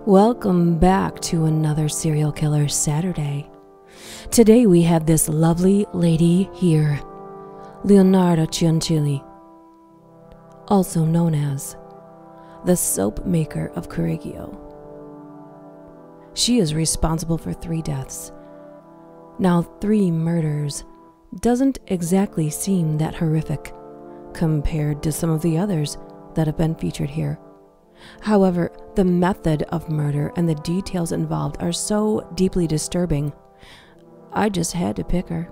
Welcome back to another Serial Killer Saturday. Today we have this lovely lady here, Leonarda Cianciulli, also known as the soap maker of Correggio. She is responsible for 3 deaths. Now 3 murders doesn't exactly seem that horrific compared to some of the others that have been featured here. However, the method of murder and the details involved are so deeply disturbing, I just had to pick her.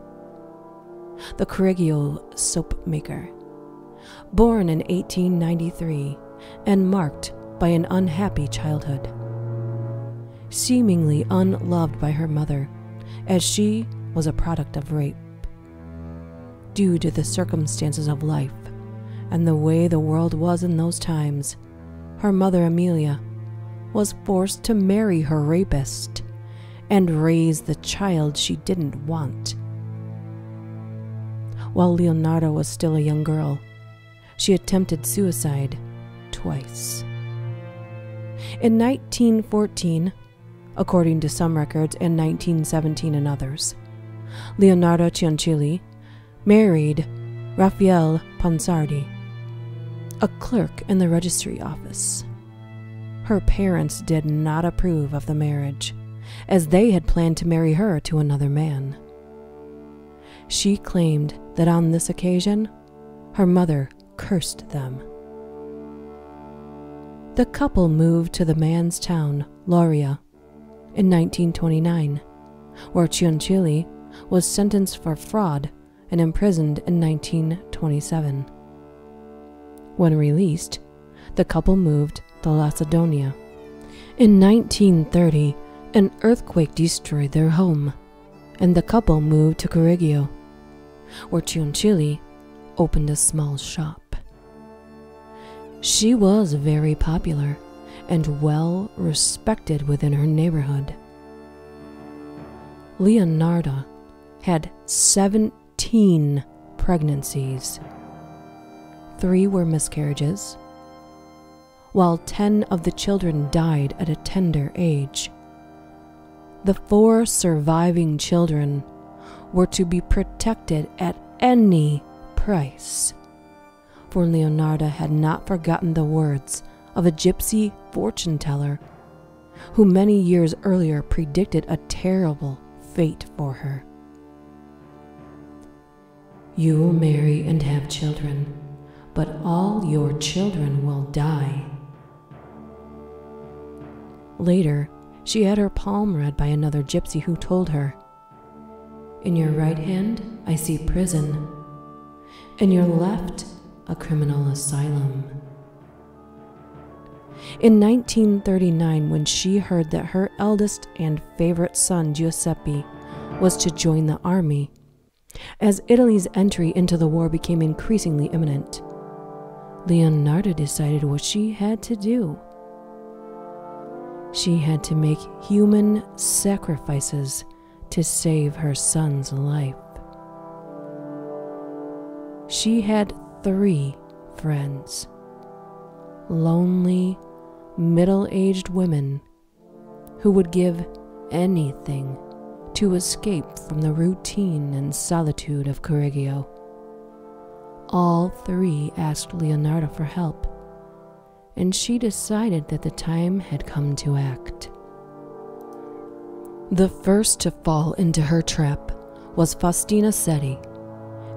The Correggio soap maker. Born in 1893 and marked by an unhappy childhood. Seemingly unloved by her mother, as she was a product of rape. Due to the circumstances of life and the way the world was in those times, her mother, Amelia, was forced to marry her rapist and raise the child she didn't want. While Leonarda was still a young girl, she attempted suicide twice. In 1914, according to some records, and 1917 in others, Leonarda Cianciulli married Raffaele Ponsardi, a clerk in the registry office. Her parents did not approve of the marriage, as they had planned to marry her to another man. She claimed that on this occasion, her mother cursed them. The couple moved to the man's town, Lauria, in 1929, where Cianciulli was sentenced for fraud and imprisoned in 1927. When released, the couple moved to Lacedonia. In 1930, an earthquake destroyed their home, and the couple moved to Correggio, where Cianciulli opened a small shop. She was very popular and well respected within her neighborhood. Leonarda had 17 pregnancies. 3 were miscarriages, while 10 of the children died at a tender age. The 4 surviving children were to be protected at any price, for Leonarda had not forgotten the words of a gypsy fortune teller who many years earlier predicted a terrible fate for her. "You will marry and have children, but all your children will die." Later, she had her palm read by another gypsy who told her, "In your right hand, I see prison. In your left, a criminal asylum." In 1939, when she heard that her eldest and favorite son, Giuseppe, was to join the army, as Italy's entry into the war became increasingly imminent, Leonarda decided what she had to do. She had to make human sacrifices to save her son's life. She had 3 friends, lonely, middle-aged women who would give anything to escape from the routine and solitude of Correggio. All 3 asked Leonarda for help, and she decided that the time had come to act. The first to fall into her trap was Faustina Setti,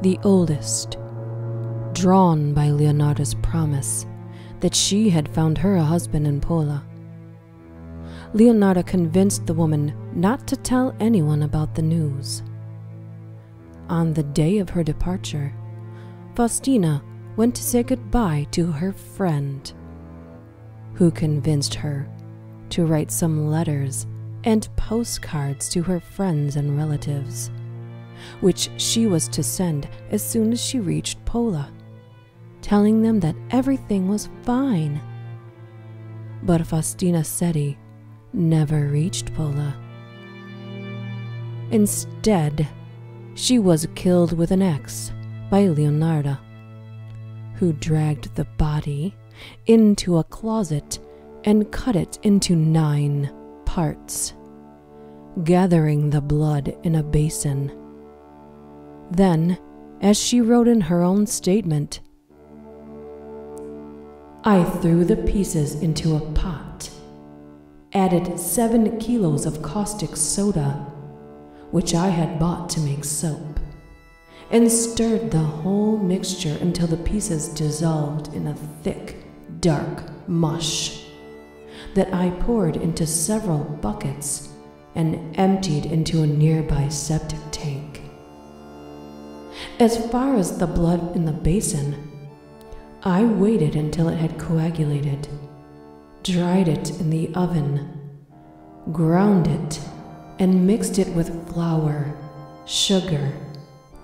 the oldest, drawn by Leonarda's promise that she had found her a husband in Pola. Leonarda convinced the woman not to tell anyone about the news. On the day of her departure, Faustina went to say goodbye to her friend, who convinced her to write some letters and postcards to her friends and relatives, which she was to send as soon as she reached Pola, telling them that everything was fine. But Faustina Setti never reached Pola. Instead, she was killed with an axe by Leonarda, who dragged the body into a closet and cut it into 9 parts, gathering the blood in a basin. Then, as she wrote in her own statement, I threw the pieces into a pot, added 7 kilos of caustic soda, which I had bought to make soap, and stirred the whole mixture until the pieces dissolved in a thick, dark mush that I poured into several buckets and emptied into a nearby septic tank. As far as the blood in the basin, I waited until it had coagulated, dried it in the oven, ground it, and mixed it with flour, sugar,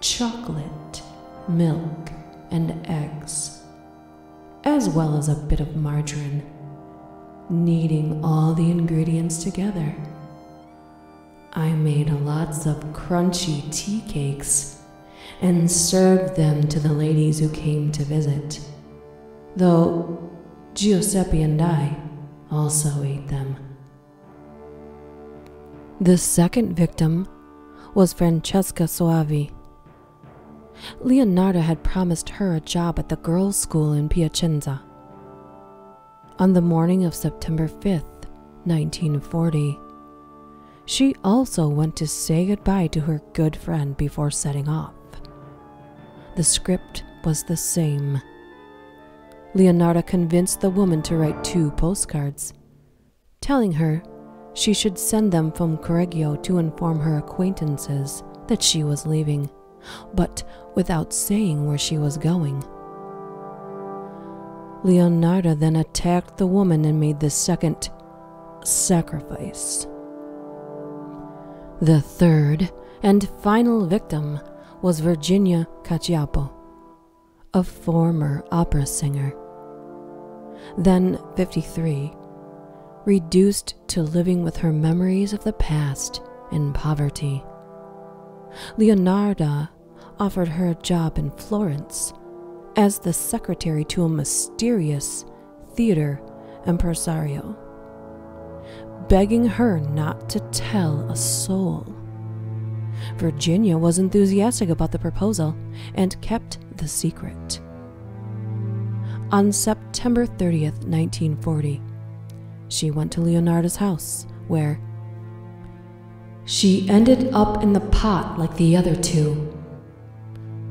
chocolate, milk, and eggs, as well as a bit of margarine, kneading all the ingredients together. I made lots of crunchy tea cakes and served them to the ladies who came to visit, though Giuseppe and I also ate them. The second victim was Francesca Soavi. Leonarda had promised her a job at the girls' school in Piacenza. On the morning of September 5th, 1940, she also went to say goodbye to her good friend before setting off. The script was the same. Leonarda convinced the woman to write 2 postcards, telling her she should send them from Correggio to inform her acquaintances that she was leaving, but without saying where she was going. Leonarda then attacked the woman and made the second sacrifice. The third and final victim was Virginia Cacciapo, a former opera singer. Then 53, reduced to living with her memories of the past in poverty. Leonarda offered her a job in Florence as the secretary to a mysterious theater impresario, begging her not to tell a soul. Virginia was enthusiastic about the proposal and kept the secret. On September 30th, 1940, she went to Leonarda's house, where she ended up in the pot like the other 2.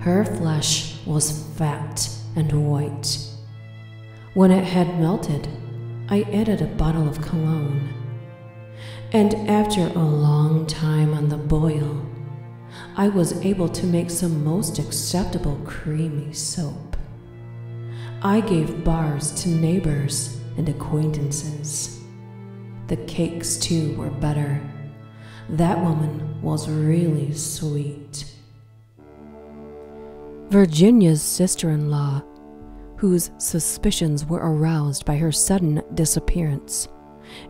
Her flesh was fat and white. When it had melted, I added a bottle of cologne, and after a long time on the boil, I was able to make some most acceptable creamy soap. I gave bars to neighbors and acquaintances. The cakes, too, were better. That woman was really sweet. Virginia's sister-in-law, whose suspicions were aroused by her sudden disappearance,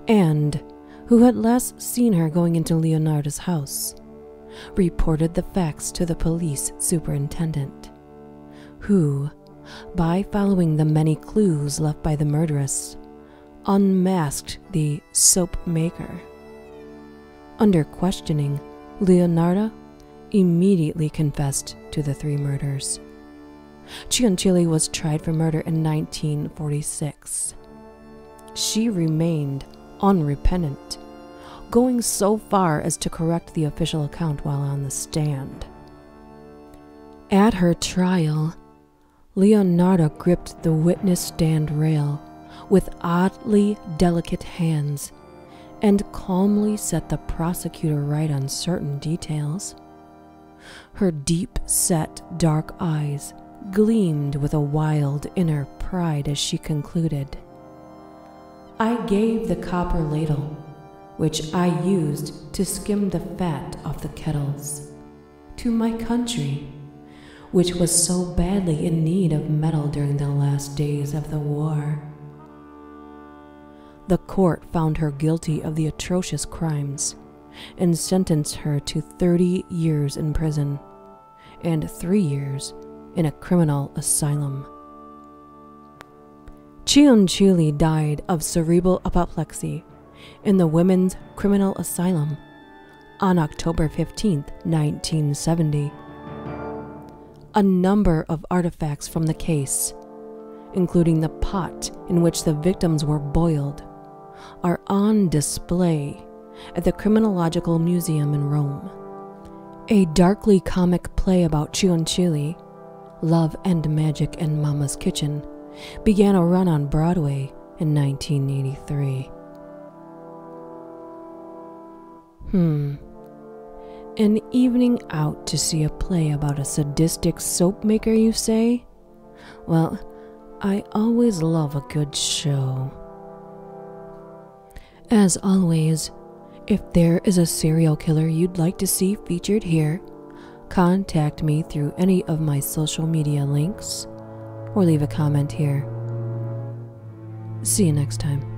and who had last seen her going into Leonarda's house, reported the facts to the police superintendent, who, by following the many clues left by the murderess, unmasked the soap maker. Under questioning, Leonarda immediately confessed to the 3 murders. Cianciulli was tried for murder in 1946. She remained unrepentant, going so far as to correct the official account while on the stand. At her trial, Leonarda gripped the witness stand rail with oddly delicate hands and calmly set the prosecutor right on certain details. Her deep-set dark eyes gleamed with a wild inner pride as she concluded, I gave the copper ladle, which I used to skim the fat off the kettles, to my country, which was so badly in need of metal during the last days of the war. The court found her guilty of the atrocious crimes and sentenced her to 30 years in prison and 3 years in a criminal asylum. Cianciulli died of cerebral apoplexy in the Women's Criminal Asylum on October 15, 1970. A number of artifacts from the case, including the pot in which the victims were boiled, are on display at the Criminological Museum in Rome. A darkly comic play about Cianciulli, Love and Magic and Mama's Kitchen, began a run on Broadway in 1983. An evening out to see a play about a sadistic soap maker, you say? Well, I always love a good show. As always, if there is a serial killer you'd like to see featured here, contact me through any of my social media links or leave a comment here. See you next time.